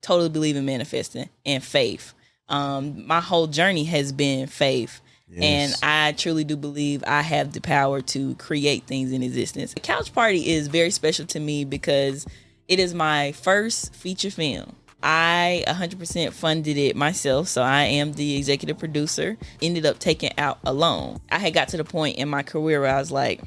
totally believe in manifesting and faith. My whole journey has been faith. Yes. And I truly do believe I have the power to create things in existence. The Couch Party is very special to me because it is my first feature film. I 100% funded it myself, so I am the executive producer. Ended up taking out a loan. I had got to the point in my career where I was like,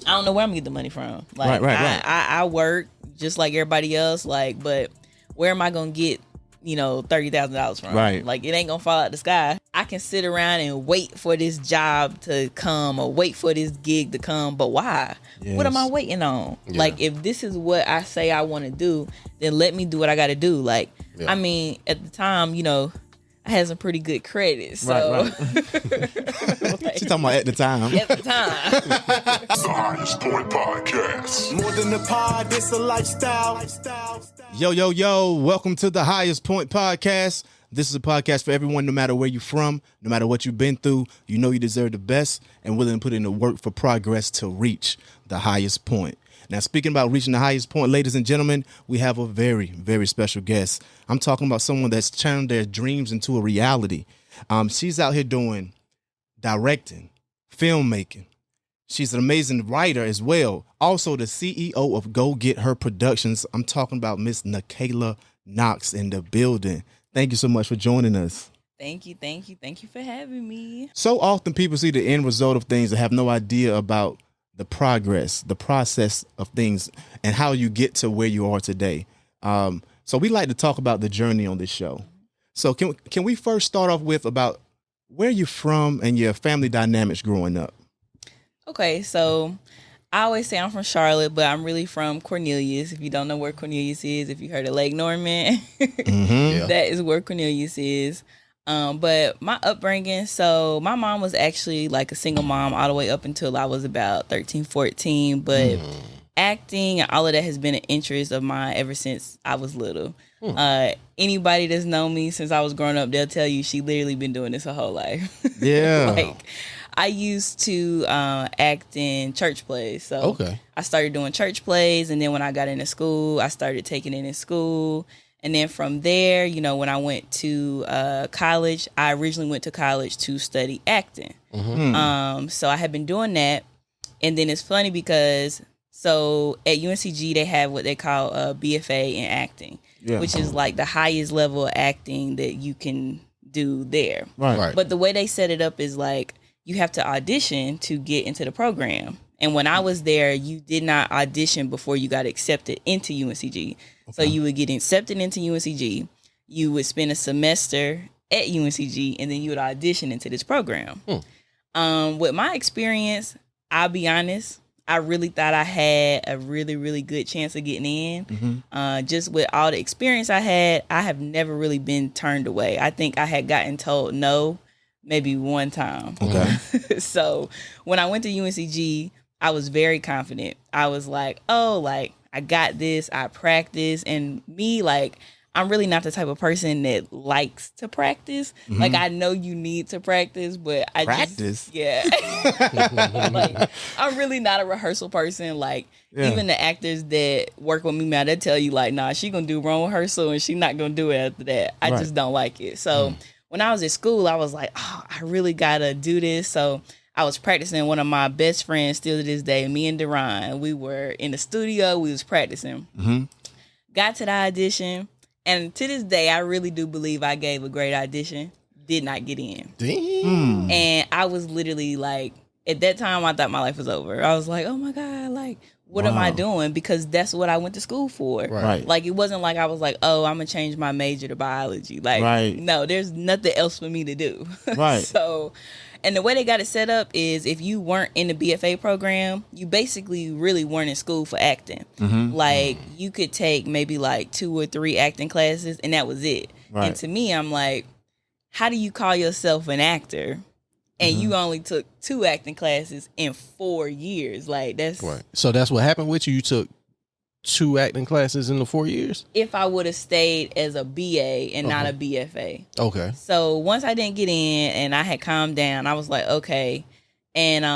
I don't know where I'm gonna get the money from. Like, right. I work just like everybody else, like, but where am I gonna get, $30,000 from? Right. Like, it ain't gonna fall out the sky. I can sit around and wait for this job to come or wait for this gig to come, but why? Yes. What am I waiting on? Yeah. Like, if this is what I say I want to do, then let me do what I got to do. Like, I mean, at the time, I had some pretty good credit. So. Right. Like, she's talking about at the time. At the time. The Highest Point Podcast. More than a pod, it's a lifestyle. Yo. Welcome to the Highest Point Podcast. This is a podcast for everyone, no matter where you're from, no matter what you've been through. You know you deserve the best and willing to put in the work for progress to reach the highest point. Now, speaking about reaching the highest point, ladies and gentlemen, we have a very, very special guest. I'm talking about someone that's turned their dreams into a reality. She's out here doing directing, filmmaking. She's an amazing writer as well. Also, the CEO of Go Get Her Productions. I'm talking about Miss Nachela Knox in the building. Thank you so much for joining us. Thank you for having me. So often people see the end result of things and have no idea about the progress, the process of things, and how you get to where you are today. So we like to talk about the journey on this show. So can we first start off with about where you're from and your family dynamics growing up? Okay, so I always say I'm from Charlotte, but I'm really from Cornelius. If you don't know where Cornelius is, if you heard of Lake Norman, that is where Cornelius is. But my upbringing, so my mom was actually like a single mom all the way up until I was about 13, 14. But acting and all of that has been an interest of mine ever since I was little. Anybody that's known me since I was growing up, they'll tell you she literally been doing this her whole life. Yeah. Like, I used to act in church plays. So I started doing church plays, and then when I got into school, I started taking it in school. And then from there, when I went to college, I originally went to college to study acting. So I had been doing that. And then it's funny because, so at UNCG, they have what they call a BFA in acting, which is like the highest level of acting that you can do there. Right. But the way they set it up is like, you have to audition to get into the program. And when I was there, you did not audition before you got accepted into UNCG. So you would get accepted into UNCG, you would spend a semester at UNCG, and then you would audition into this program. With my experience, I'll be honest, I really thought I had a really, really good chance of getting in. Just with all the experience I have never really been turned away. I think I had gotten told no maybe one time. So when I went to UNCG, I was very confident. I was like, I got this, I practice. And me, like, I'm really not the type of person that likes to practice. Like, I know you need to practice, but I practice? Like, I'm really not a rehearsal person. Like, even the actors that work with me, man, they tell you, like, nah, she gonna do one rehearsal and she not gonna do it after that. I just don't like it. So when I was at school, I was like, I really gotta do this. So I was practicing. One of my best friends still to this day, me and Deron, we were in the studio, we was practicing. Got to the audition, and to this day, I really do believe I gave a great audition. Did not get in. Damn. And I was literally like, at that time, I thought my life was over. I was like, oh my God, like, what am I doing? Because that's what I went to school for. Right. Like, it wasn't like I was like, oh, I'm going to change my major to biology. Like, no, there's nothing else for me to do. Right. So, and the way they got it set up is if you weren't in the BFA program, you basically really weren't in school for acting. Like, you could take maybe like 2 or 3 acting classes, and that was it. Right. And to me, I'm like, how do you call yourself an actor? And you only took 2 acting classes in 4 years. Like, that's right. So that's what happened with you. You took 2 acting classes in the 4 years? If I would have stayed as a BA and not a BFA. Okay. So once I didn't get in and I had calmed down, I was like, okay. And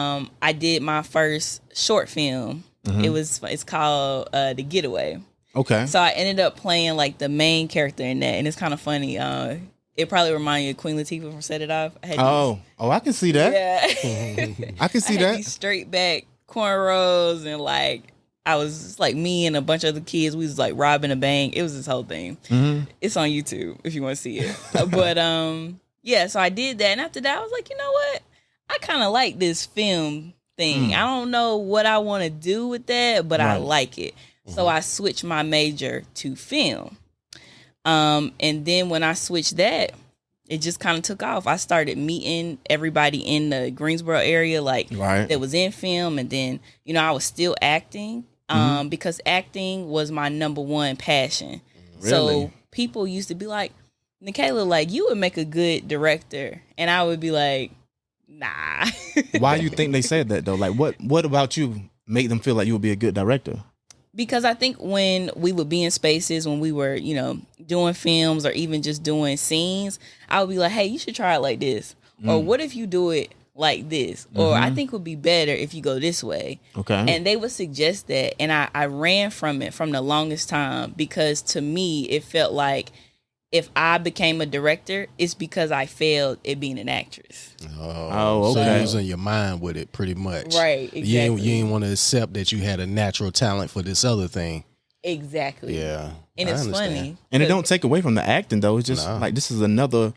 I did my first short film. It's called The Getaway. Okay. So I ended up playing like the main character in that, and it's kind of funny. It probably reminded you of Queen Latifah from Set It Off. I can see that. Yeah. I can see I had that. these straight back cornrows, and like I was just, like, me and a bunch of other kids. We was like robbing a bank. It was this whole thing. Mm-hmm. It's on YouTube if you want to see it. But yeah. So I did that, and after that, I was like, you know what? I kind of like this film thing. I don't know what I want to do with that, but I like it. So I switched my major to film. And then when I switched that, it just kind of took off. I started meeting everybody in the Greensboro area, like that was in film. And then, you know, I was still acting because acting was my number one passion. Really? So people used to be like, Nachela, like, you would make a good director. And I would be like, nah. Why do you think they said that, though? Like, what about you make them feel like you would be a good director? Because I think when we would be in spaces, when we were, you know, doing films or even just doing scenes, I would be like, hey, you should try it like this. Or what if you do it like this? Or I think it would be better if you go this way. Okay. And they would suggest that. And I ran from it from the longest time because to me, it felt like if I became a director, it's because I failed at being an actress. Oh, okay. So you was in your mind with it pretty much. Right, exactly. You didn't want to accept that you had a natural talent for this other thing. Exactly. Yeah. And it's funny. And it don't take away from the acting, though. It's just like this is another,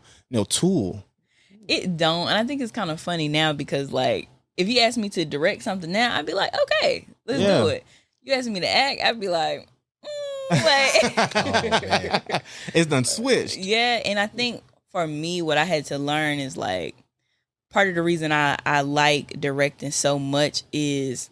tool. It don't. And I think it's kind of funny now because, like, if you ask me to direct something now, I'd be like, okay, let's do it. You ask me to act, I'd be like, It's done switched. Yeah, and I think for me, what I had to learn is like part of the reason I like directing so much is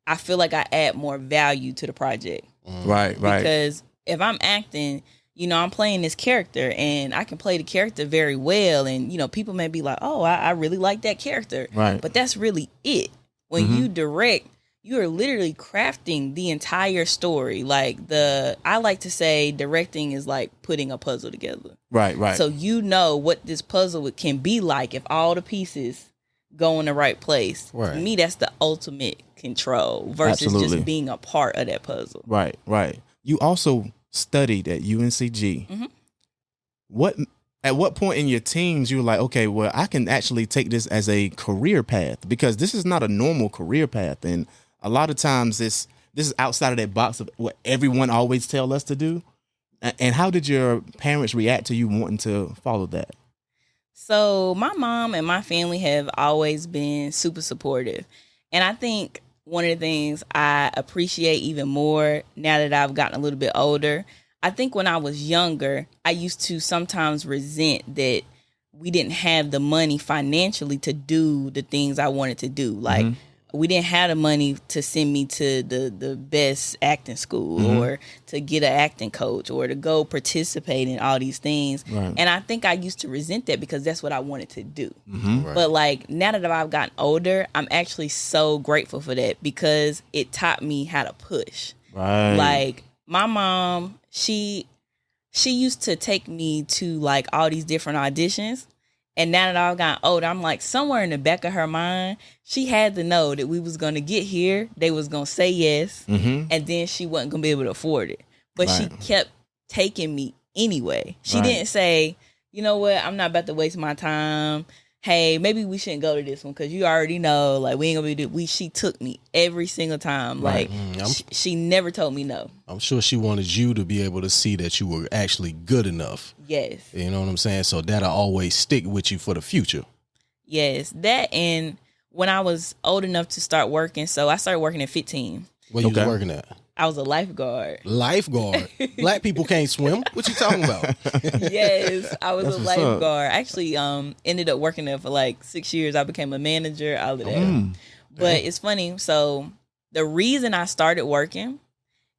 I feel like I add more value to the project. Right. Because if I'm acting, you know, I'm playing this character and I can play the character very well, and you know, people may be like, oh, I really like that character. Right. But that's really it. When you direct, you are literally crafting the entire story. Like I like to say directing is like putting a puzzle together. Right. So you know what this puzzle can be like if all the pieces go in the right place. Right. To me, that's the ultimate control versus just being a part of that puzzle. Right. You also studied at UNCG. At what point in your teens you were like, okay, well, I can actually take this as a career path, because this is not a normal career path, and a lot of times this is outside of that box of what everyone always tell us to do. And how did your parents react to you wanting to follow that? So my mom and my family have always been super supportive. And I think one of the things I appreciate even more now that I've gotten a little bit older, I think when I was younger, I used to sometimes resent that we didn't have the money financially to do the things I wanted to do. Like, we didn't have the money to send me to the best acting school or to get an acting coach or to go participate in all these things. Right. And I think I used to resent that because that's what I wanted to do. Right. But like now that I've gotten older, I'm actually so grateful for that because it taught me how to push. Right. Like my mom, she used to take me to like all these different auditions. And now that I've gotten older, I'm like, somewhere in the back of her mind, she had to know that we was going to get here. They was going to say yes. And then she wasn't going to be able to afford it. But she kept taking me anyway. She didn't say, you know what, I'm not about to waste my time. Hey, maybe we shouldn't go to this one because you already know, like, we ain't going to be she took me every single time. Like, she never told me no. I'm sure she wanted you to be able to see that you were actually good enough. Yes. You know what I'm saying? So that'll always stick with you for the future. Yes. That, and when I was old enough to start working, so I started working at 15. Where you was working at? I was a lifeguard. Lifeguard? Black people can't swim? What you talking about? Yes, I was a lifeguard. I actually ended up working there for like 6 years. I became a manager out of there. But it's funny. So the reason I started working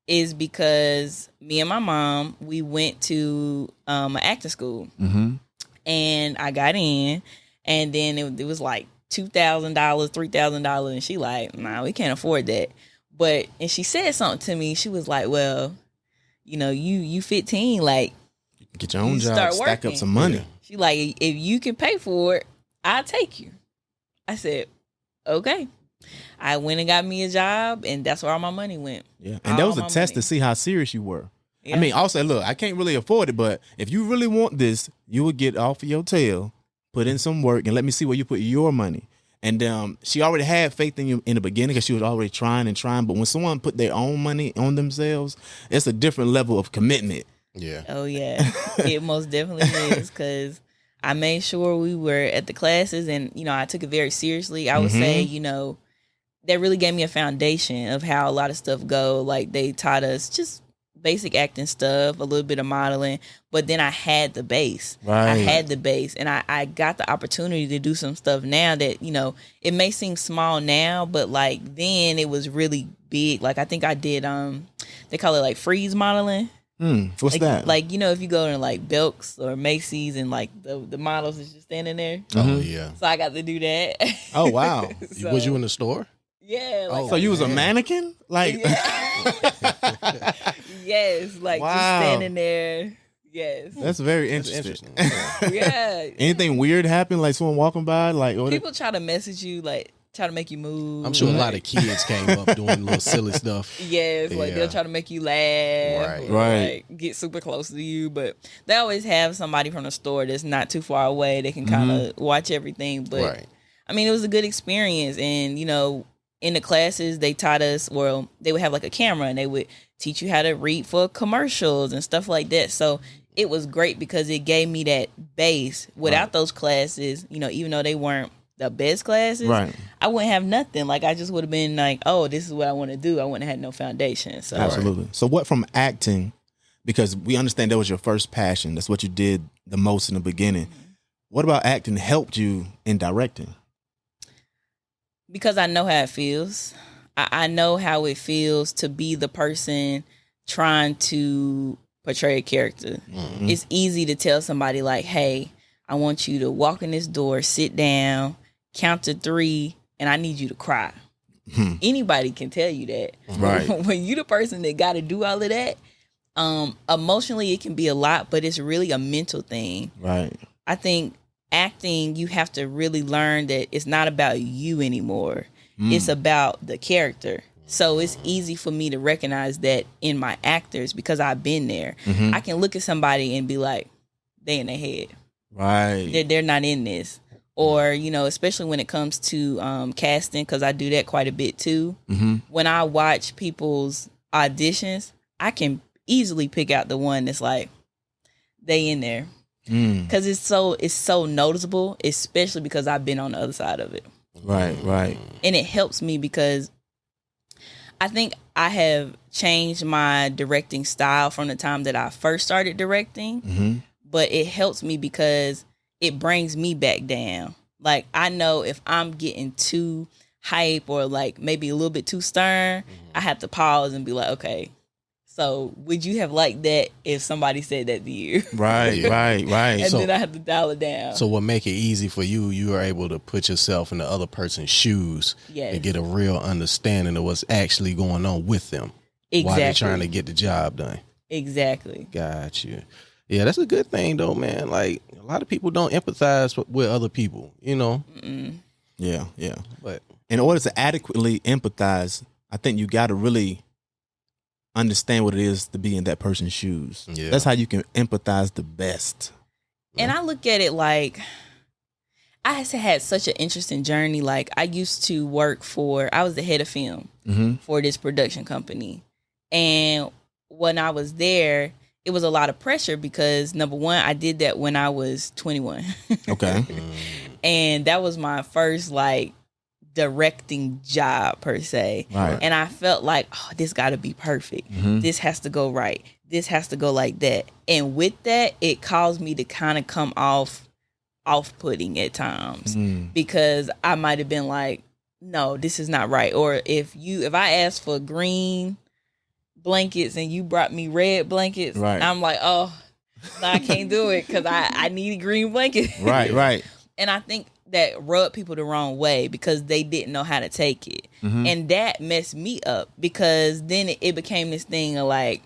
is because me and my mom, we went to an acting school. And I got in. And then it was like $2,000, $3,000. And she like, nah, we can't afford that. But, and she said something to me. She was like, well, you know, you 15, like, get your own job, stack up some money. She like, if you can pay for it, I'll take you. I said, okay. I went and got me a job, and that's where all my money went. Yeah, and that was a test to see how serious you were. Yeah. I mean, also, look, I can't really afford it, but if you really want this, you would get off of your tail, put in some work, and let me see where you put your money. And she already had faith in you in the beginning because she was already trying. But when someone put their own money on themselves, it's a different level of commitment. Yeah. Oh, yeah. It most definitely is, because I made sure we were at the classes, and, I took it very seriously. I would say, that really gave me a foundation of how a lot of stuff go. Like, they taught us just basic acting stuff, a little bit of modeling, but then I had the base. Right. I had the base, and I got the opportunity to do some stuff now that, it may seem small now, but like then it was really big. Like, I think I did, they call it like freeze modeling. What's that? Like, if you go to like Belk's or Macy's and like the models is just standing there. Oh, yeah. So I got to do that. Oh, wow. So, was you in the store? Yeah. Like, so you was a mannequin? Like, yes, like just standing there. Yes, that's very interesting. Yeah. Anything weird happen? Like someone walking by? Like people try to message you, like try to make you move. I'm sure a lot of kids came up doing little silly stuff. Yes, like they'll try to make you laugh, right. Like get super close to you. But they always have somebody from the store that's not too far away. They can kind of watch everything. But I mean, it was a good experience, and in the classes, they taught us, they would have like a camera and they would teach you how to read for commercials and stuff like that. So it was great because it gave me that base. Without those classes, even though they weren't the best classes, I wouldn't have nothing. Like, I just would have been like, oh, this is what I want to do. I wouldn't have had no foundation. So absolutely. So what from acting, because we understand that was your first passion. That's what you did the most in the beginning. What about acting helped you in directing? Because I know how it feels. I know how it feels to be the person trying to portray a character. It's easy to tell somebody like, hey, I want you to walk in this door, sit down, count to 3, and I need you to cry. Anybody can tell you that. Right. When you the person that got to do all of that, emotionally it can be a lot, but it's really a mental thing. Right. I think acting, you have to really learn that it's not about you anymore. It's about the character. So it's easy for me to recognize that in my actors because I've been there. I can look at somebody and be like, they in their head. Right. They're not in this. Or, especially when it comes to casting, because I do that quite a bit too. When I watch people's auditions, I can easily pick out the one that's like, they in there. Because it's so noticeable, especially because I've been on the other side of it. Right. And it helps me because I think I have changed my directing style from the time that I first started directing. But it helps me because it brings me back down. Like, I know if I'm getting too hype or like maybe a little bit too stern, I have to pause and be like, okay, so would you have liked that if somebody said that to you? Right. And then I have to dial it down. So what make it easy for you, you are able to put yourself in the other person's shoes and get a real understanding of what's actually going on with them. Exactly. While they're trying to get the job done. Exactly. Got you. Yeah, that's a good thing though, man. Like, a lot of people don't empathize with other people, Yeah. But in order to adequately empathize, I think you got to really understand what it is to be in that person's shoes. Yeah. That's how you can empathize the best. And I look at it like, I had such an interesting journey. Like, I used to I was the head of film for this production company. And when I was there, it was a lot of pressure because, number one, I did that when I was 21. Okay. And that was my first, like, directing job, per se. Right. And I felt like, oh, this got to be perfect. This has to go right. This has to go like that. And with that, it caused me to kind of come off-putting at times because I might have been like, no, this is not right. Or if I asked for green blankets and you brought me red blankets, I'm like, oh, no, I can't do it because I need a green blanket. Right. And I think that rubbed people the wrong way because they didn't know how to take it. And that messed me up because then it became this thing of like,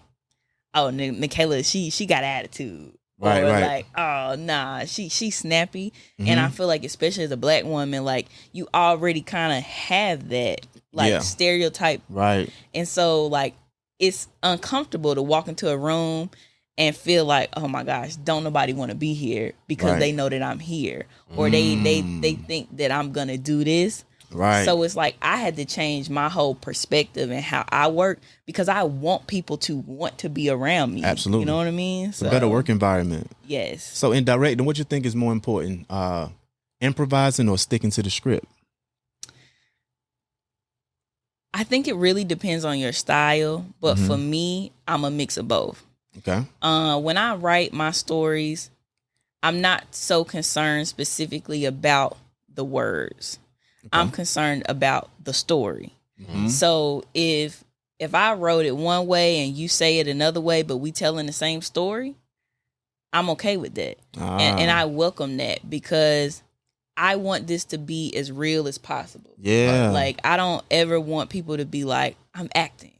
oh, Nachela, she got attitude. Right, or like, oh nah, she's snappy. And I feel like, especially as a black woman, like you already kind of have that like stereotype. Right. And so like it's uncomfortable to walk into a room and feel like, oh my gosh, don't nobody want to be here because they know that I'm here, or they think that I'm gonna do this. Right. So it's like I had to change my whole perspective and how I work, because I want people to want to be around me. Absolutely. You know what I mean? It's a better work environment. Yes. So in directing, what you think is more important, improvising or sticking to the script? I think it really depends on your style, but for me, I'm a mix of both. Okay. When I write my stories, I'm not so concerned specifically about the words. Okay. I'm concerned about the story. So if I wrote it one way and you say it another way, but we telling the same story, I'm okay with that. And I welcome that, because I want this to be as real as possible. Yeah. Like I don't ever want people to be like, I'm acting,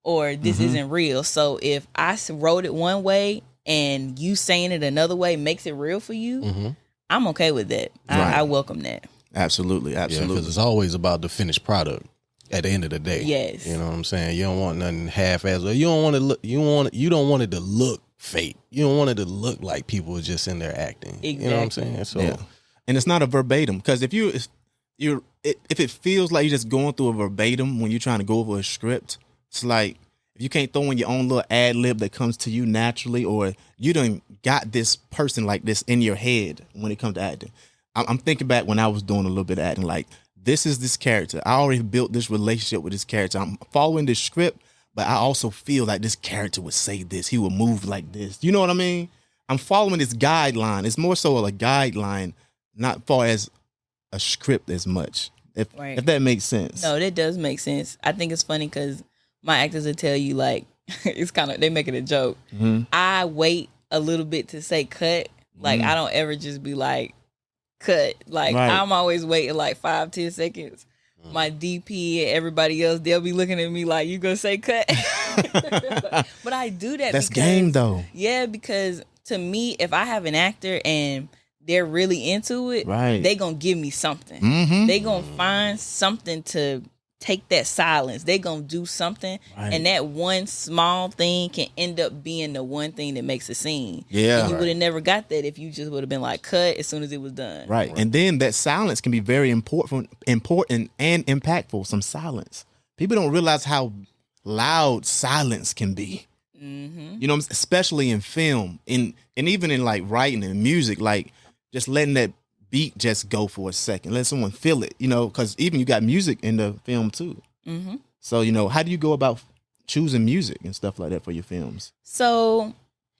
or this isn't real. So if I wrote it one way and you saying it another way makes it real for you, I'm okay with that. I welcome that. Absolutely. Absolutely. Because it's always about the finished product at the end of the day. Yes. You know what I'm saying? You don't want nothing half-assed. You don't want to look, you don't want it to look fake. You don't want it to look like people are just in there acting. Exactly. You know what I'm saying? So and it's not a verbatim, because if it feels like you're just going through a verbatim when you're trying to go over a script, it's like if you can't throw in your own little ad lib that comes to you naturally, or you done got this person like this in your head when it comes to acting. I'm thinking back when I was doing a little bit of acting, like this is this character. I already built this relationship with this character. I'm following this script, but I also feel like this character would say this. He would move like this. You know what I mean? I'm following this guideline. It's more so a guideline, not far as a script as much. If that makes sense. No, that does make sense. I think it's funny because my actors will tell you, like, it's kind of, they make it a joke. I wait a little bit to say cut. Like, I don't ever just be like, cut. Like, I'm always waiting like 5-10 seconds. My DP and everybody else, they'll be looking at me like, you gonna say cut? But I do that. That's game though. Yeah, because to me, if I have an actor and they're really into it, they gonna give me something. They gonna find something to take that silence. They gonna do something, and that one small thing can end up being the one thing that makes a scene. Yeah, and you would have never got that if you just would have been like cut as soon as it was done. Right, and then that silence can be very important and impactful. Some silence. People don't realize how loud silence can be. You know, especially in film, and even in like writing and music, like just letting that beat just go for a second, let someone feel it, you know, because even you got music in the film too. So, you know, how do you go about choosing music and stuff like that for your films? So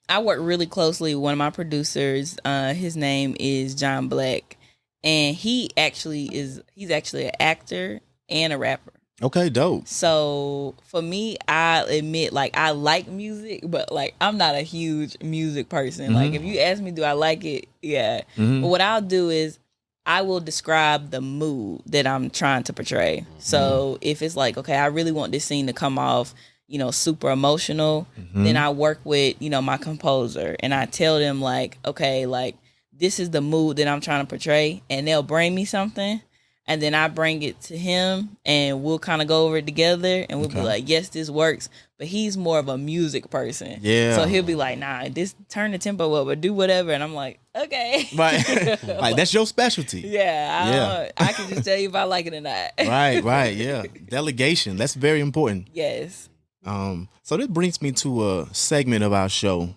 I work really closely with one of my producers. His name is John Black, and he's actually an actor and a rapper. Okay, dope. So for me, I admit, like, I like music, but like I'm not a huge music person. Like if you ask me, do I like it? Yeah. But what I'll do is I will describe the mood that I'm trying to portray. So if it's like, okay, I really want this scene to come off, you know, super emotional, then I work with, you know, my composer, and I tell them like, okay, like this is the mood that I'm trying to portray, and they'll bring me something. And then I bring it to him, and we'll kind of go over it together, and we'll be like, yes, this works. But he's more of a music person. Yeah. So he'll be like, nah, this turn the tempo up or do whatever. And I'm like, okay. Right. Like, that's your specialty. Yeah. I can just tell you if I like it or not. Right. Yeah. Delegation. That's very important. Yes. So this brings me to a segment of our show.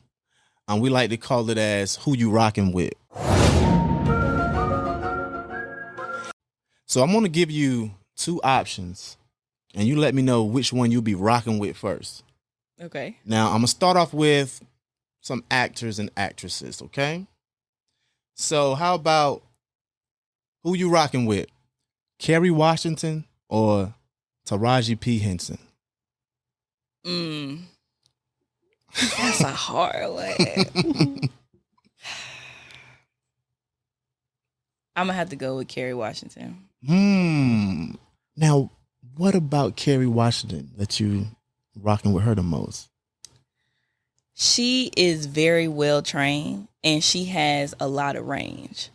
We like to call it as Who You Rockin' With. So I'm going to give you two options, and you let me know which one you'll be rocking with first. Okay. Now, I'm going to start off with some actors and actresses, okay? So how about who you rocking with? Kerry Washington or Taraji P. Henson? That's a hard one. I'm going to have to go with Kerry Washington. Now, what about Kerry Washington that you rocking with her the most? She is very well trained and she has a lot of range.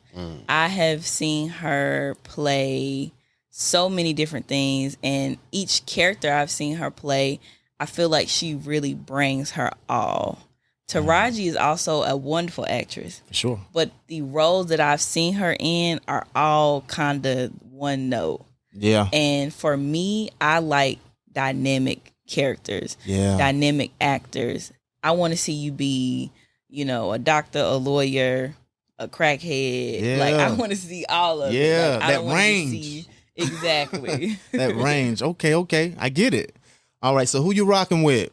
I have seen her play so many different things, and each character I've seen her play, I feel like she really brings her all. Taraji is also a wonderful actress. For sure. But the roles that I've seen her in are all kind of one note. Yeah. And for me, I like dynamic characters, dynamic actors. I want to see you be, a doctor, a lawyer, a crackhead. Yeah. Like, I want to see all of it. Yeah, like, that range. Exactly. That range. Okay. I get it. All right, so who you rocking with?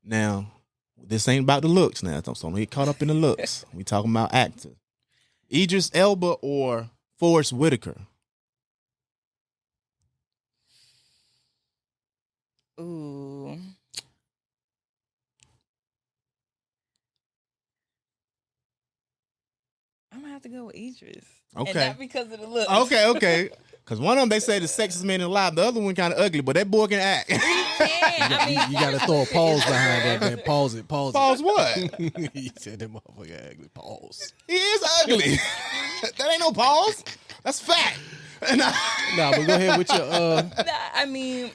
Now, this ain't about the looks now. Don't get caught up in the looks. We talking about actors. Idris Elba or Forrest Whitaker? Ooh. I'm gonna have to go with Idris. Okay. And not because of the looks. Okay. Because one of them, they say the sexiest man alive. The other one kind of ugly, but that boy can act. He can. I mean, You got to throw a pause behind that, man. Pause it. Pause what? He said that motherfucker ugly. Pause. He is ugly. That ain't no pause. That's fact. Nah, but go ahead with your... I mean,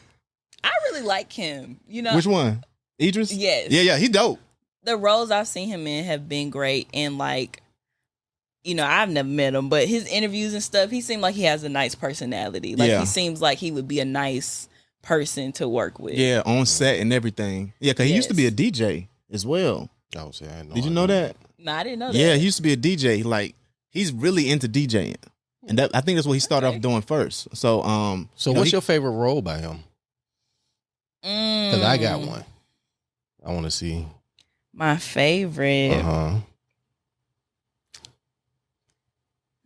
I really like him. Which one? Idris? Yes. Yeah, he dope. The roles I've seen him in have been great, and I've never met him, but his interviews and stuff, he seemed like he has a nice personality. Like, he seems like he would be a nice person to work with. Yeah, on set and everything. Yeah, because he used to be a DJ as well. I was saying, Did you know that? No, I didn't know that. Yeah, he used to be a DJ. Like, he's really into DJing. And I think that's what he started off doing first. So, what's your favorite role by him? Because I got one. I want to see. My favorite.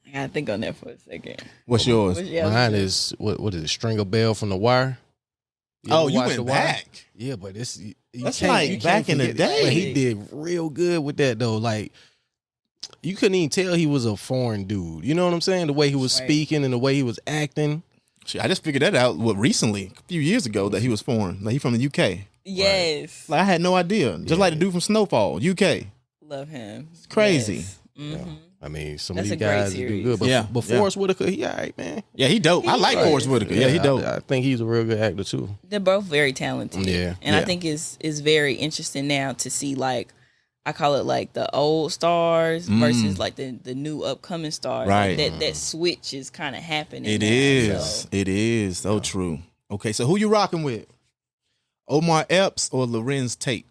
I gotta think on that for a second. What's yours? Mine is what is it? String a Bell from The Wire. You went back. Yeah, but that's back in the day. But he did real good with that though. Like, you couldn't even tell he was a foreign dude. You know what I'm saying? The way he was speaking and the way he was acting. I just figured that out recently, a few years ago, that he was foreign. Like, he from the UK. Yes. Like, I had no idea. Just like the dude from Snowfall, UK. Love him. It's crazy. Yes. Mm-hmm. I mean, some of these guys do good, but Forrest Whitaker, he all right, man. Yeah, he dope. I like Forrest Whitaker. Yeah, he dope. I think he's a real good actor too. They're both very talented. Yeah, and I think it's very interesting now to see, like, I call it like the old stars versus like the new upcoming stars. Right. Like that switch is kind of happening. It is so true. Okay, so who you rocking with? Omar Epps or Lorenz Tate?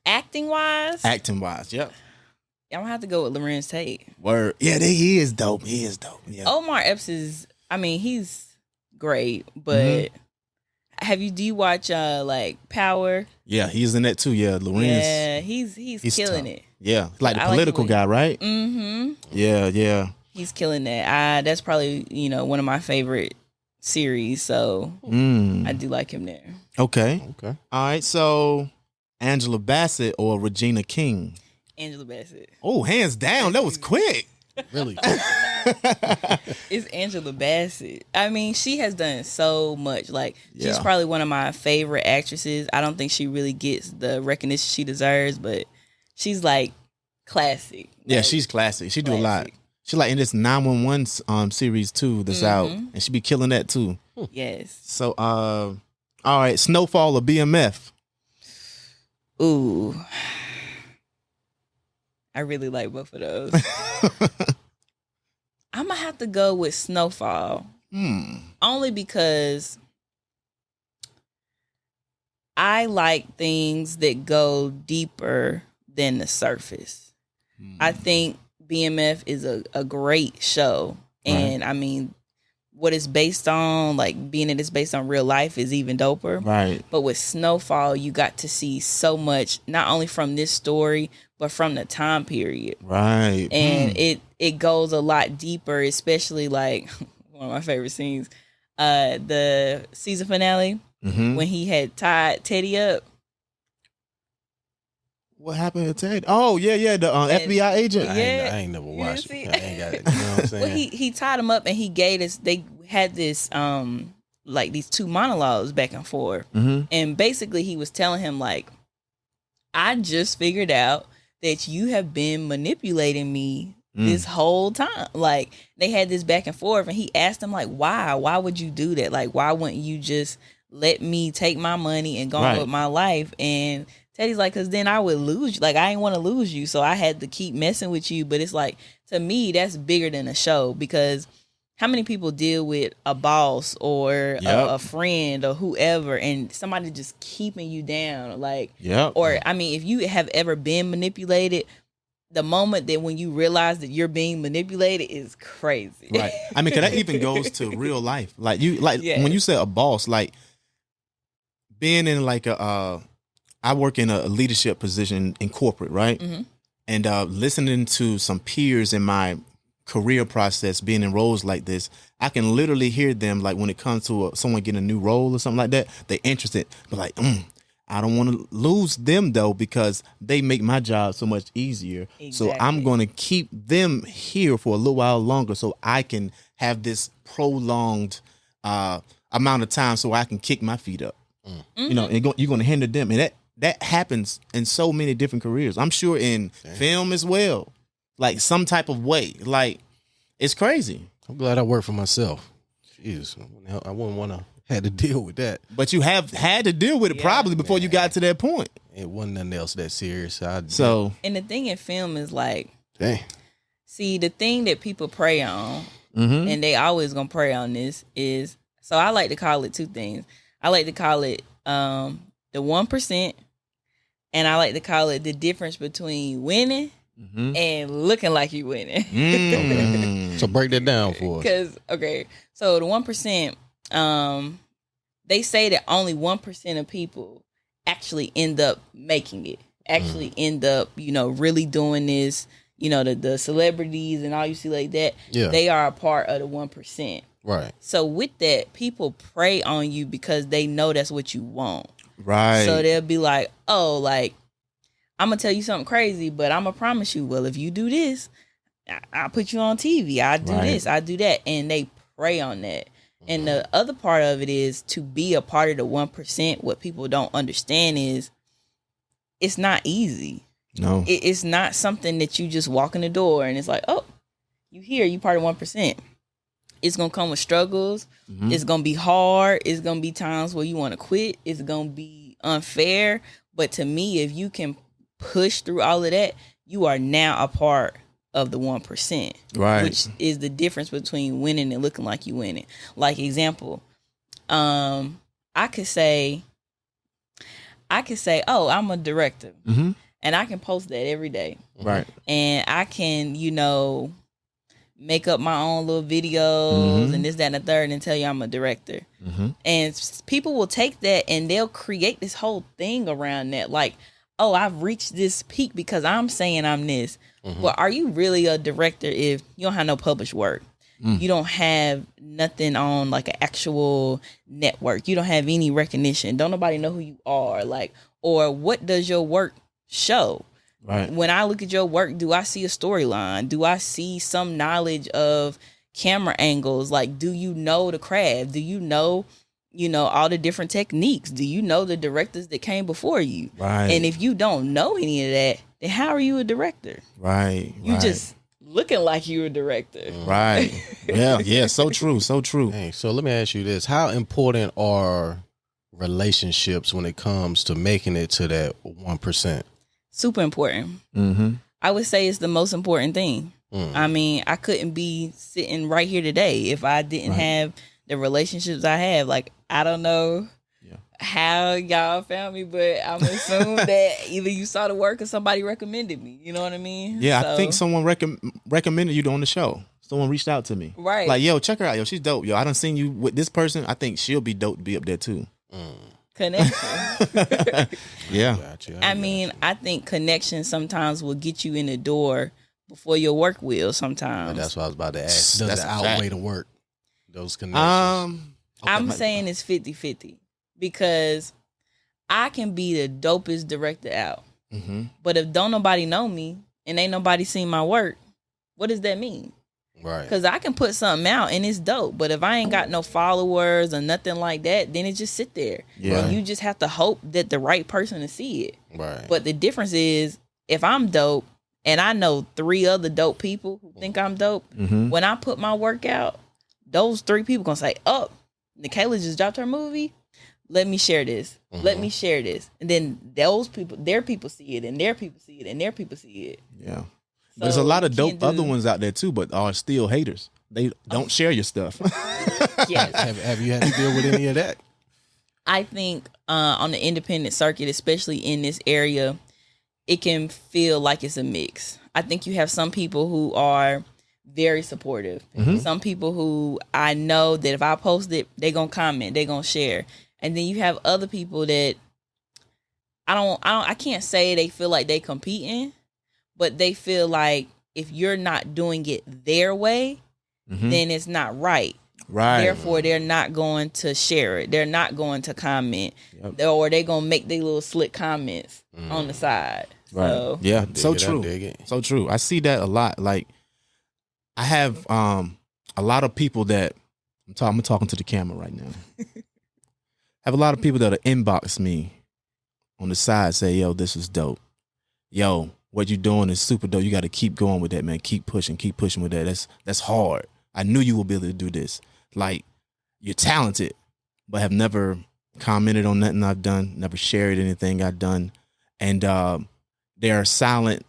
Acting wise, yep. I'm gonna have to go with Lorenz Tate. Word. Yeah, he is dope. Yeah. Omar Epps he's great, but do you watch like Power? Yeah, he's in that too. Yeah, Lorenz. Yeah, he's killing it. Yeah, like the political guy, right? Mm-hmm. Yeah. He's killing that. That's probably, one of my favorite series, so I do like him there. Okay. All right, so Angela Bassett or Regina King? Angela Bassett. Oh, hands down. That was quick. Really? It's Angela Bassett. I mean, she has done so much. Like, she's probably one of my favorite actresses. I don't think she really gets the recognition she deserves, but she's like classic. Yeah, she's classic. She do a lot. She like in this 911 series too that's out, and she be killing that too. Yes. So, all right, Snowfall or BMF? Ooh. I really like both of those. I'm going to have to go with Snowfall. Only because I like things that go deeper than the surface. I think BMF is a great show. And I mean, what it's based on, like being that it's based on real life, is even doper. Right. But with Snowfall, you got to see so much, not only from this story, but from the time period. Right. And it goes a lot deeper, especially like one of my favorite scenes, the season finale, when he had tied Teddy up. What happened to Ted? Oh, yeah, the FBI agent. I ain't never watched it. I ain't got it. You know what I'm saying? Well, he tied him up and he gave us, they had this like these two monologues back and forth. And basically he was telling him like, I just figured out that you have been manipulating me this whole time. Like, they had this back and forth, and he asked him like, why would you do that? Like, why wouldn't you just let me take my money and go on with my life? And Teddy's like, because then I would lose you. Like, I didn't want to lose you, so I had to keep messing with you. But it's like, to me, that's bigger than a show, because how many people deal with a boss or a friend or whoever, and somebody just keeping you down? Like, or I mean, if you have ever been manipulated, the moment that when you realize that you're being manipulated is crazy. Right. I mean, 'cause that even goes to real life. Like when you say a boss, like being in like I work in a leadership position in corporate, right? And listening to some peers in my career process, being in roles like this, I can literally hear them, like when it comes to someone getting a new role or something like that, they're interested, but like, I don't want to lose them though, because they make my job so much easier. Exactly. So I'm going to keep them here for a little while longer so I can have this prolonged amount of time so I can kick my feet up. You know, and you're going to hinder them. And that happens in so many different careers. I'm sure in film as well. Like some type of way. Like, it's crazy. I'm glad I work for myself. Jeez, I wouldn't want to had to deal with that. But you have had to deal with it probably before you got to that point. It wasn't nothing else that serious. And the thing in film is like, see, the thing that people prey on, and they always gonna prey on this is, so I like to call it two things. I like to call it the 1%, and I like to call it the difference between winning and looking like you winning. Okay. So break that down for us. Because so the 1%, they say that only 1% of people actually end up making it. Actually end up, really doing this. The celebrities and all you see like that. Yeah. They are a part of the 1%. Right. So with that, people prey on you because they know that's what you want. Right. So they'll be like, oh, like, I'm going to tell you something crazy, but I'm going to promise you, well, if you do this, I'll put you on TV. I do this, I do that. And they prey on that. And the other part of it is to be a part of the 1%. What people don't understand is it's not easy. No. It's not something that you just walk in the door and it's like, oh, you here, you part of 1%. It's going to come with struggles. It's going to be hard. It's going to be times where you want to quit. It's going to be unfair. But to me, if you can push through all of that, you are now a part of the 1%. Right. Which is the difference between winning and looking like you winning. Like, example, I could say, oh, I'm a director. And I can post that every day. Right. And I can, make up my own little videos and this, that, and the third and tell you I'm a director. And people will take that and they'll create this whole thing around that. Like, oh, I've reached this peak because I'm saying I'm this. Well, are you really a director if you don't have no published work? You don't have nothing on like an actual network. You don't have any recognition. Don't nobody know who you are. Like, or what does your work show? Right. When I look at your work, do I see a storyline? Do I see some knowledge of camera angles? Like, do you know the craft? Do you know, all the different techniques? Do you know the directors that came before you? Right. And if you don't know any of that, then how are you a director? Right. You just looking like you're a director. Right. Yeah. So true. So true. Hey, so let me ask you this. How important are relationships when it comes to making it to that 1%? Super important. I would say it's the most important thing. I mean, I couldn't be sitting right here today if I didn't have the relationships I have. Like, I don't know how y'all found me, but I'm assuming that either you saw the work or somebody recommended me. You know what I mean? Yeah, so, I think someone recommended you on the show. Someone reached out to me. Right. Like, yo, check her out. Yo, she's dope. Yo, I done seen you with this person. I think she'll be dope to be up there too. Connection. Yeah. I mean, I think connection sometimes will get you in the door before your work will sometimes. That's what I was about to ask. Does it outweigh the work? Those connections? I'm saying it's 50-50 because I can be the dopest director out. But if don't nobody know me and ain't nobody seen my work, what does that mean? Right. Because I can put something out and it's dope, but if I ain't got no followers or nothing like that, then it just sit there. Yeah. And you just have to hope that the right person to see it. Right. But the difference is, if I'm dope and I know 3 other dope people who think I'm dope, when I put my work out, those 3 people gonna say, "Oh, Nachela just dropped her movie. Let me share this. Let me share this." And then those people, their people see it, and their people see it, and their people see it. Yeah. But there's a lot of dope other ones out there too, but are still haters. They don't share your stuff. Yes. Have you had to deal with any of that? I think on the independent circuit, especially in this area, it can feel like it's a mix. I think you have some people who are very supportive. Some people who I know that if I post it, they're going to comment, they're going to share. And then you have other people that I can't say they feel like they competing, but they feel like if you're not doing it their way, then it's not right. Right. Therefore, they're not going to share it. They're not going to comment, or they're going to make their little slick comments on the side. Right. So, yeah. So true. So true. I see that a lot. Like, I have a lot of people that I'm talking to the camera right now. I have a lot of people that'll inbox me on the side, say, "Yo, this is dope. Yo, what you doing is super dope. You got to keep going with that, man. Keep pushing with that. That's hard. I knew you would be able to do this. Like, you're talented," but have never commented on nothing I've done, never shared anything I've done. And they are silent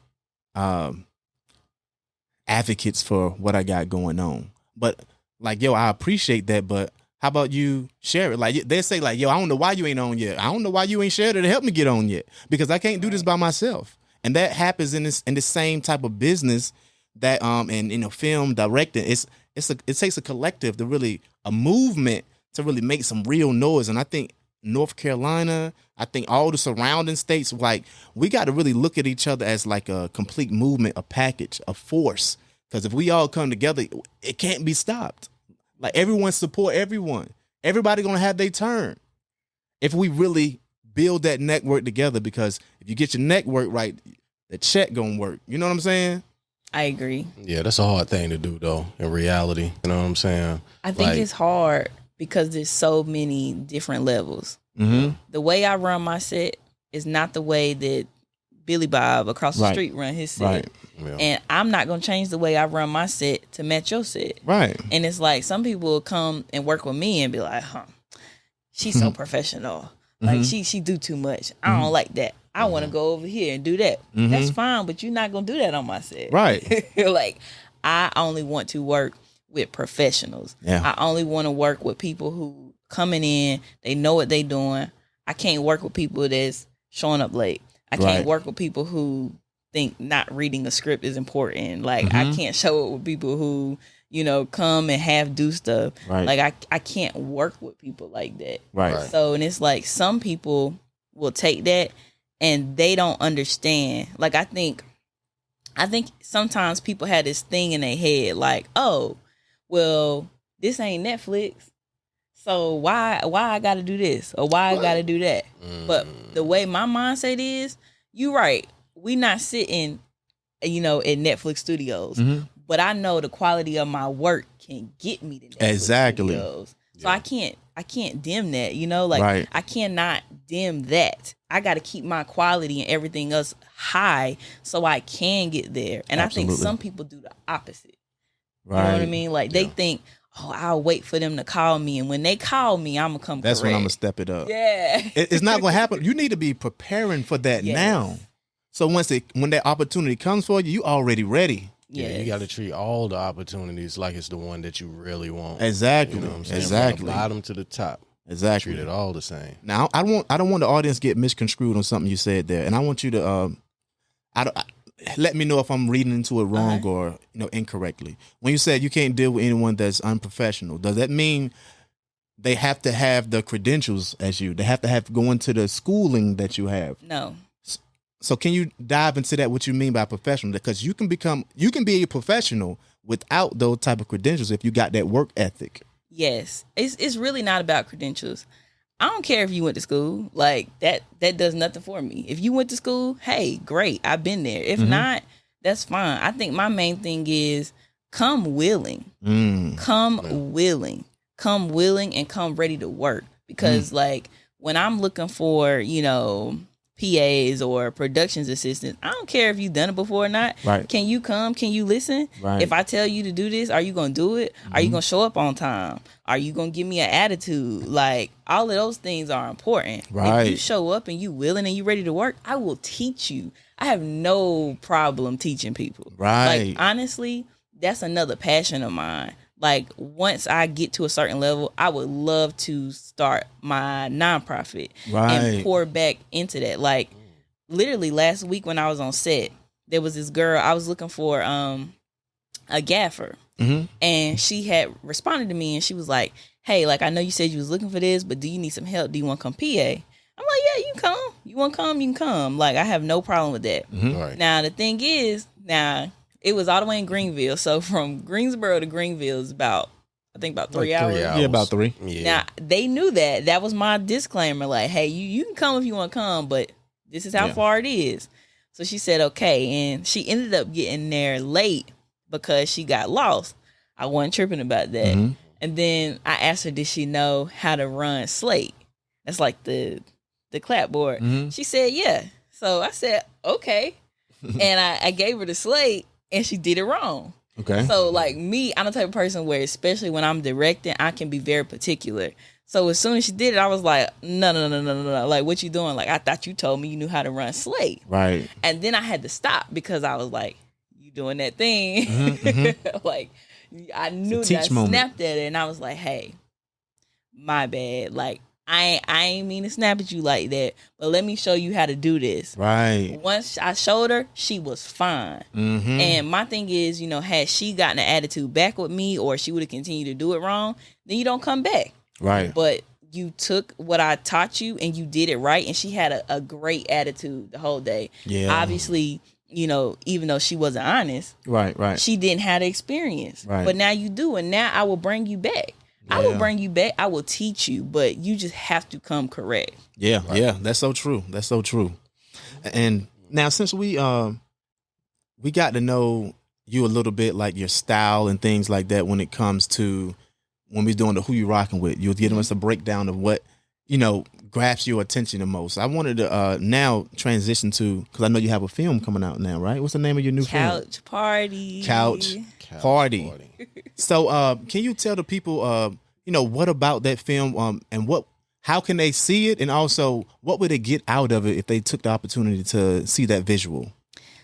advocates for what I got going on. But like, yo, I appreciate that, but how about you share it? Like, they say like, "Yo, I don't know why you ain't on yet. I don't know why you ain't shared it to help me get on yet, because I can't do this by myself." And that happens in the same type of business that and film directing. It takes a collective to really, a movement to really make some real noise. And I think North Carolina, I think all the surrounding states, like, we got to really look at each other as like a complete movement, a package, a force. Because if we all come together, it can't be stopped. Like, everyone support everyone. Everybody gonna have their turn if we really build that network together. Because if you get your network right, the check gonna work. You know what I'm saying? I agree. Yeah, that's a hard thing to do, though, in reality. You know what I'm saying? I think it's hard because there's so many different levels. The way I run my set is not the way that Billy Bob across the street run his set. Right. Yeah. And I'm not going to change the way I run my set to match your set. Right. And it's like, some people will come and work with me and be like, she's so professional. Like, she do too much. I don't like that. I want to go over here and do that. That's fine, but you're not going to do that on my set. Right. Like, I only want to work with professionals. Yeah. I only want to work with people who coming in, they know what they doing. I can't work with people that's showing up late. I can't work with people who think not reading a script is important. Like, I can't show it with people who, come and half do stuff. Right. Like, I can't work with people like that. Right. So, and it's like, some people will take that and they don't understand. Like, I think sometimes people have this thing in their head, like, "Oh, well, this ain't Netflix, so why I gotta do this or why I gotta do that?" But the way my mindset is, you right. We not sitting, at Netflix studios, but I know the quality of my work can get me to Netflix studios. So I can't dim that, like, I cannot dim that. I got to keep my quality and everything else high so I can get there. And Absolutely. I think some people do the opposite. Right. You know what I mean? Like, they think, "Oh, I'll wait for them to call me. And when they call me, I'm going to come That's correct." when I'm going to step it up. Yeah. It's not going to happen. You need to be preparing for that now. So when that opportunity comes for you, you already ready. Yeah, you got to treat all the opportunities like it's the one that you really want. Exactly. You know what I'm saying? Exactly. From the bottom to the top. Exactly. Treat it all the same. Now, I don't want the audience to get misconstrued on something you said there, and I want you to let me know if I'm reading into it wrong or incorrectly. When you said you can't deal with anyone that's unprofessional, does that mean they have to have the credentials as you? They have to go into the schooling that you have? No. So can you dive into that? What you mean by professional? Because you can be a professional without those type of credentials if you got that work ethic. Yes. It's really not about credentials. I don't care if you went to school. Like, that does nothing for me. If you went to school, hey, great. I've been there. If not, that's fine. I think my main thing is come willing. Come willing and come ready to work. Because like when I'm looking for, you know, PAs or productions assistants, I don't care if you've done it before or not. Right. Can you come? Can you listen? Right. If I tell you to do this, are you going to do it? Are you going to show up on time? Are you going to give me an attitude? Like, all of those things are important. Right. If you show up and you willing and you ready to work, I will teach you. I have no problem teaching people. Right. Like, honestly, that's another passion of mine. Like, once I get to a certain level, I would love to start my nonprofit and pour back into that. Like, literally last week when I was on set, there was this girl, I was looking for a gaffer. And she had responded to me and she was like, hey, like, I know you said you was looking for this, but do you need some help? Do you want to come PA? I'm like, yeah, you can come. You want to come? You can come. Like, I have no problem with that. Right. Now, the thing is, it was all the way in Greenville. So from Greensboro to Greenville is about 3 hours. Yeah, about 3. Yeah. Now, they knew that. That was my disclaimer. Like, hey, you can come if you want to come, but this is how far it is. So she said, okay. And she ended up getting there late because she got lost. I wasn't tripping about that. And then I asked her, did she know how to run Slate? That's like the clapboard. She said, yeah. So I said, okay. And I gave her the Slate. And she did it wrong. Okay. So, like me, I'm the type of person where, especially when I'm directing, I can be very particular. So, as soon as she did it, I was like, no. Like, what you doing? Like, I thought you told me you knew how to run Slate. Right. And then I had to stop because I was like, you doing that thing. Like, I knew that I snapped at it. And I was like, hey, my bad. Like, I ain't mean to snap at you like that, but let me show you how to do this. Right. Once I showed her, she was fine. And my thing is, you know, had she gotten an attitude back with me or she would have continued to do it wrong, then you don't come back. Right. But you took what I taught you and you did it right. And she had a great attitude the whole day. Yeah. Obviously, you know, even though she wasn't honest. Right. She didn't have the experience. Right. But now you do. And now I will bring you back. I will bring you back. I will teach you, but you just have to come correct. Yeah, that's so true. That's so true. And now, since we got to know you a little bit, like your style and things like that, when it comes to when we're doing the Who You Rocking With, you're giving us a breakdown of what, you know, grabs your attention the most. I wanted to now transition to, because I know you have a film coming out now, right? What's the name of your new film? Couch Party. Couch Party. So, can you tell the people, you know, what about that film, and how can they see it, and also what would they get out of it if they took the opportunity to see that visual?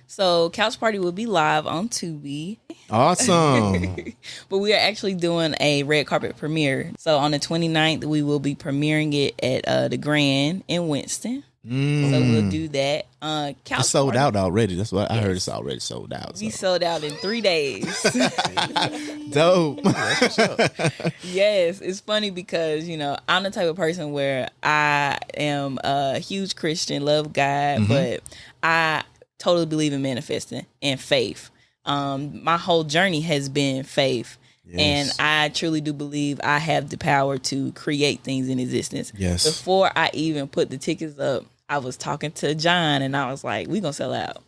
So, Couch Party will be live on Tubi. Awesome. But we are actually doing a red carpet premiere. So, on the 29th, we will be premiering it at the Grand in Winston. So we'll do that. Couch it's sold Party. out already. That's what I heard. It's already sold out. We sold out in 3 days. Dope. Yes, it's funny because, you know, I'm the type of person where I am a huge Christian, love God, but I totally believe in manifesting and faith. My whole journey has been faith. Yes. And I truly do believe I have the power to create things in existence. Yes. Before I even put the tickets up, I was talking to John and I was like, we're going to sell out.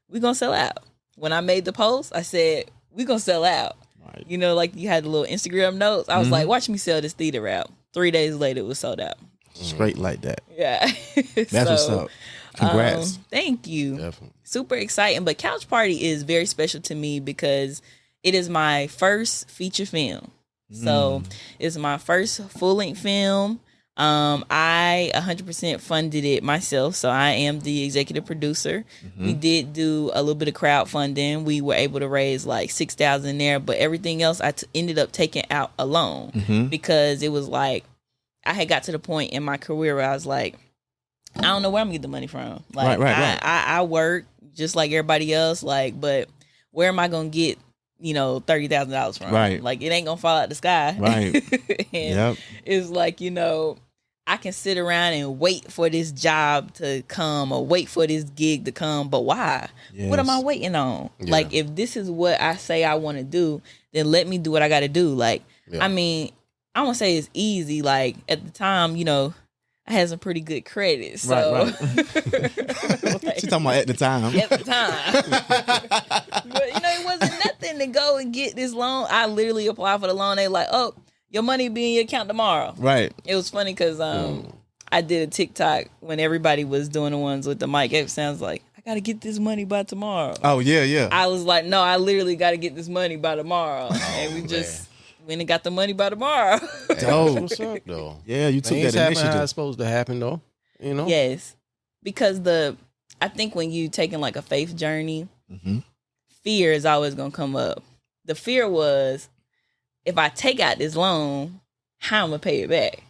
We're going to sell out. When I made the post, I said, we're going to sell out. Right. You know, like you had the little Instagram notes. I was like, watch me sell this theater out. 3 days later, it was sold out. Straight like that. Yeah. That's what's up. Congrats. Thank you. Definitely. Super exciting. But Couch Party is very special to me because it is my first feature film. So it's my first full-length film. I 100% funded it myself, so I am the executive producer. We did do a little bit of crowdfunding. We were able to raise like $6,000 there, but everything else I ended up taking out alone because it was like I had got to the point in my career where I was like, I don't know where I'm gonna get the money from. Like, right. I work just like everybody else, like, but where am I gonna get, you know, $30,000 from? Right. Like, it ain't gonna fall out the sky. Right. And it's like, you know, I can sit around and wait for this job to come or wait for this gig to come, but why? Yes. What am I waiting on? Yeah. Like, if this is what I say I want to do, then let me do what I got to do. Like, I mean, I won't say it's easy. Like, at the time, you know, I had some pretty good credit. So. Right. Like, she's talking about at the time. At the time. But, you know, it wasn't nothing trying to go and get this loan. I literally applied for the loan. They like, oh, your money will be in your account tomorrow. Right. It was funny because I did a TikTok when everybody was doing the ones with the mic. It sounds like, I got to get this money by tomorrow. Oh, yeah. I was like, no, I literally got to get this money by tomorrow. And we just went and got the money by tomorrow. Dope. What's up, though? Yeah, you took Things that initiative. How it's supposed to happen, though. You know? Yes. Because I think when you taking like a faith journey, fear is always going to come up. The fear was, if I take out this loan, how am I going to pay it back?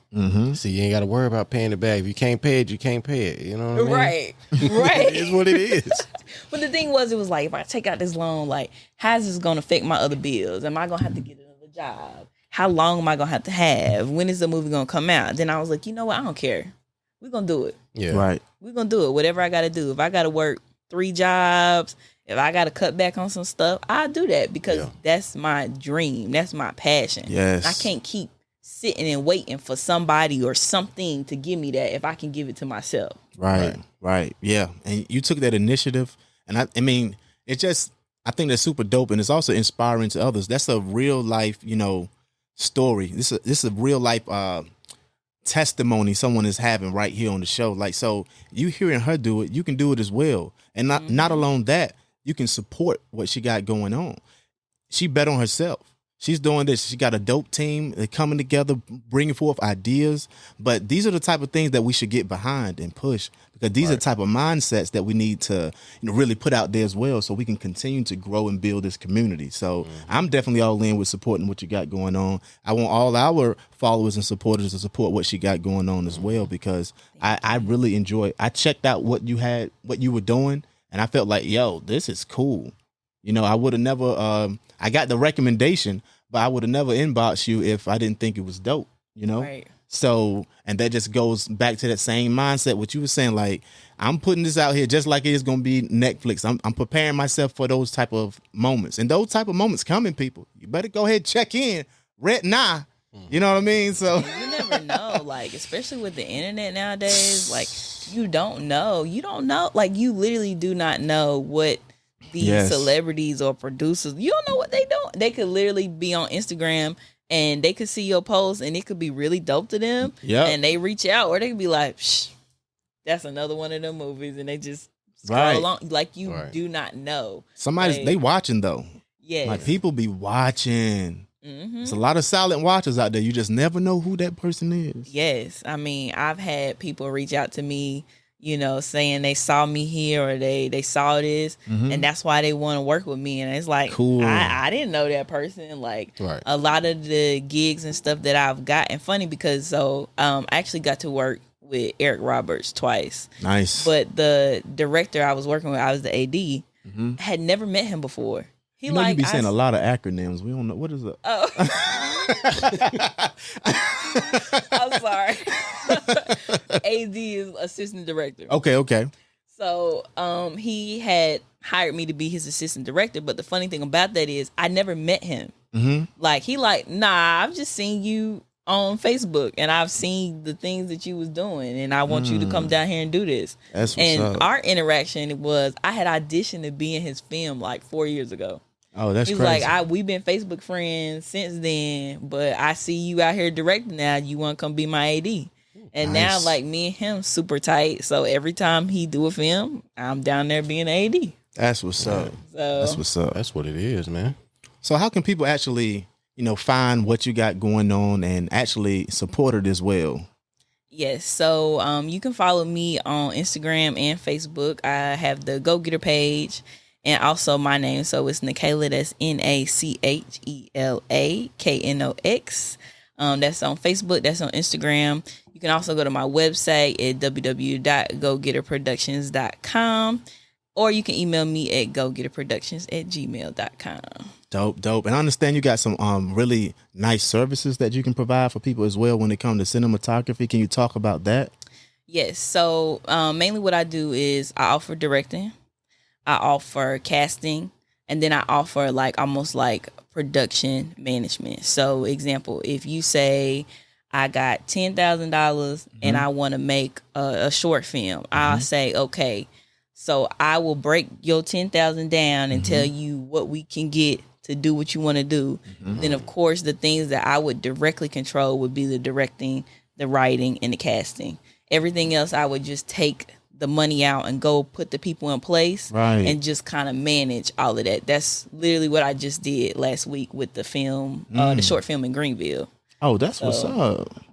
See, you ain't got to worry about paying it back. If you can't pay it, you can't pay it. You know what I mean? Right. It is what it is. But the thing was, it was like, if I take out this loan, like, how's this going to affect my other bills? Am I going to have to get another job? How long am I going to have? When is the movie going to come out? Then I was like, you know what? I don't care. We're going to do it. Yeah. Right. We're going to do it. Whatever I got to do. If I got to work 3 jobs, if I got to cut back on some stuff, I'll do that because that's my dream. That's my passion. Yes. I can't keep sitting and waiting for somebody or something to give me that if I can give it to myself. Right. Yeah. And you took that initiative. And I mean, it just, I think that's super dope. And it's also inspiring to others. That's a real life, story. This is a real life testimony someone is having right here on the show. Like, so you hearing her do it, you can do it as well. And not alone that, you can support what she got going on. She bet on herself. She's doing this. She got a dope team. They're coming together, bringing forth ideas. But these are the type of things that we should get behind and push, because these are the type of mindsets that we need to really put out there as well, so we can continue to grow and build this community. So I'm definitely all in with supporting what you got going on. I want all our followers and supporters to support what she got going on as well, because I really enjoy it. I checked out what you were doing, and I felt like, yo, this is cool. I would have never, I got the recommendation, but I would have never inboxed you if I didn't think it was dope, Right. So, and that just goes back to that same mindset, what you were saying, like, I'm putting this out here just like it is going to be Netflix. I'm preparing myself for those type of moments, and those type of moments coming, people. You better go ahead and check in right now. You know what I mean? So you never know, like, especially with the internet nowadays, like, you don't know, like, you literally do not know what these celebrities or producers, you don't know what they doing. They could literally be on Instagram and they could see your post and it could be really dope to them. And they reach out, or they could be like, Shh, that's another one of them movies, and they just scroll along. Like, you do not know. They watching though. Yes. Like, people be watching. There's a lot of silent watchers out there. You just never know who that person is. Yes. I mean, I've had people reach out to me, saying they saw me here or they saw this, and that's why they want to work with me. And it's like, cool. I didn't know that person. Like, a lot of the gigs and stuff that I've gotten, funny because I actually got to work with Eric Roberts twice. Nice. But the director I was working with, I was the AD, had never met him before. You be saying a lot of acronyms. We don't know. What is it? Oh. I'm sorry. AD is assistant director. Okay. So he had hired me to be his assistant director, but the funny thing about that is I never met him. Like, nah, I've just seen you on Facebook and I've seen the things that you was doing, and I want you to come down here and do this. That's what's up. Our interaction was, I had auditioned to be in his film like 4 years ago. Oh, that's He's crazy. like, we've been Facebook friends since then, but I see you out here directing now. You want to come be my AD? And now, like, me and him super tight. So every time he do a film, I'm down there being AD. That's what's up. That's what's up. That's what it is, man. So how can people actually, find what you got going on and actually support it as well? Yes. So you can follow me on Instagram and Facebook. I have the Go Getter page. And also my name, so it's Nachela, that's Nachela Knox. That's on Facebook, that's on Instagram. You can also go to my website at www.gogetterproductions.com, or you can email me at gogetterproductions@gmail.com. Dope. And I understand you got some really nice services that you can provide for people as well when it comes to cinematography. Can you talk about that? Yes. So mainly what I do is I offer directing. I offer casting, and then I offer almost like production management. So example, if you say I got $10,000 and I want to make a short film, I'll say, okay, so I will break your $10,000 down and tell you what we can get to do what you want to do. Then, of course, the things that I would directly control would be the directing, the writing, and the casting. Everything else, I would just take the money out and go put the people in place and just kind of manage all of that. That's literally what I just did last week with the film, the short film in Greenville. Oh, that's what's up.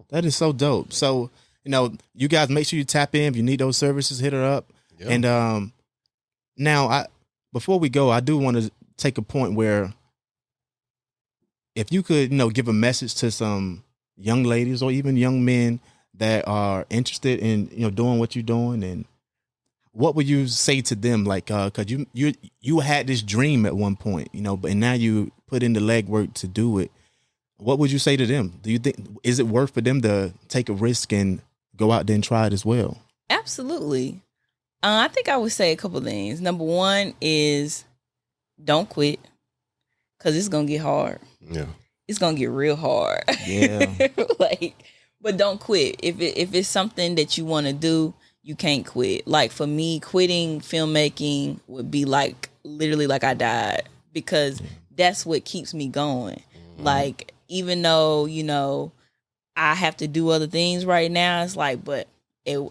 That is so dope. So, you guys make sure you tap in. If you need those services, hit her up. Yep. And now, before we go, I do want to take a point where if you could, give a message to some young ladies or even young men that are interested in, doing what you're doing, and what would you say to them? Like, cause you had this dream at one point, but now you put in the legwork to do it. What would you say to them? Do you think, is it worth for them to take a risk and go out there and try it as well? Absolutely. I think I would say a couple things. Number one is don't quit, cause it's gonna get hard. Yeah, it's gonna get real hard. Yeah, but don't quit. If it's something that you want to do, you can't quit. Like for me, quitting filmmaking would be like literally like I died, because that's what keeps me going. Like even though I have to do other things right now, it's like, but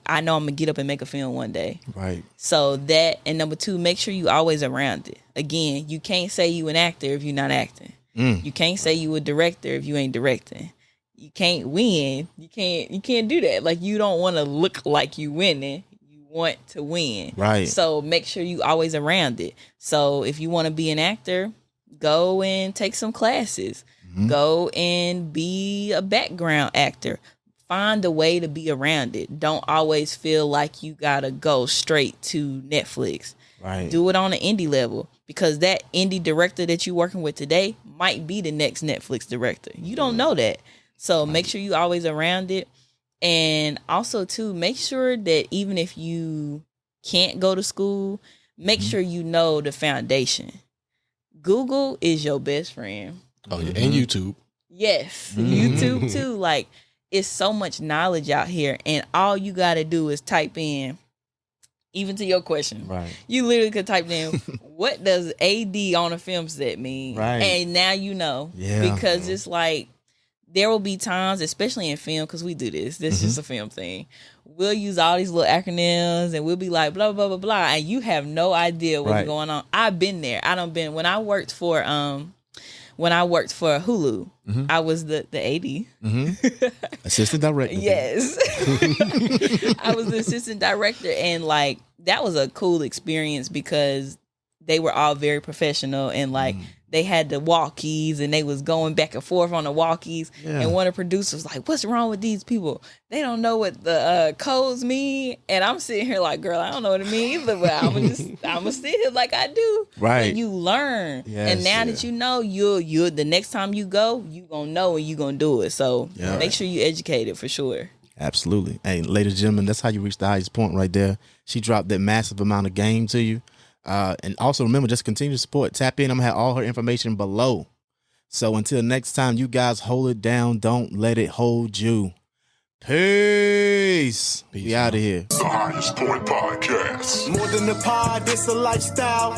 I know I'm gonna get up and make a film one day. Right. So that, and number two, make sure you always around it. Again, you can't say you an actor if you're not acting. You can't say you a director if you ain't directing. You can't win. You can't do that. Like, you don't want to look like you winning. You want to win. Right. So make sure you always around it. So if you want to be an actor, go and take some classes. Go and be a background actor. Find a way to be around it. Don't always feel like you gotta go straight to Netflix. Right. Do it on an indie level, because that indie director that you're working with today might be the next Netflix director. You don't know that. So make sure you always around it. And also too, make sure that even if you can't go to school, make sure you know the foundation. Google is your best friend. Oh yeah, and YouTube. Yes, YouTube too. Like, it's so much knowledge out here, and all you got to do is type in, even to your question. Right. You literally could type in, what does AD on a film set mean? Right. And now you know. Yeah. Because it's like, there will be times, especially in film, because we do this. This is just a film thing. We'll use all these little acronyms, and we'll be like, blah, blah, blah, blah, and you have no idea what's going on. I've been there. When I worked for Hulu, I was the AD. Assistant director. Yes. I was the assistant director, and like, that was a cool experience because they were all very professional, and like, they had the walkies, and they was going back and forth on the walkies. Yeah. And one of the producers was like, what's wrong with these people? They don't know what the codes mean. And I'm sitting here like, girl, I don't know what it means either, but I'm gonna sit here like I do. Right. And you learn. Yes, and now that you know, you the next time you go, you gonna know and you gonna do it. So make sure you educate it for sure. Absolutely. Hey, ladies and gentlemen, that's how you reach the highest point right there. She dropped that massive amount of game to you. And also remember, just continue to support. Tap in. I'm going to have all her information below. So until next time, you guys hold it down. Don't let it hold you. Peace. We out of here. The Highest Point Podcast. More than a pod, it's a lifestyle.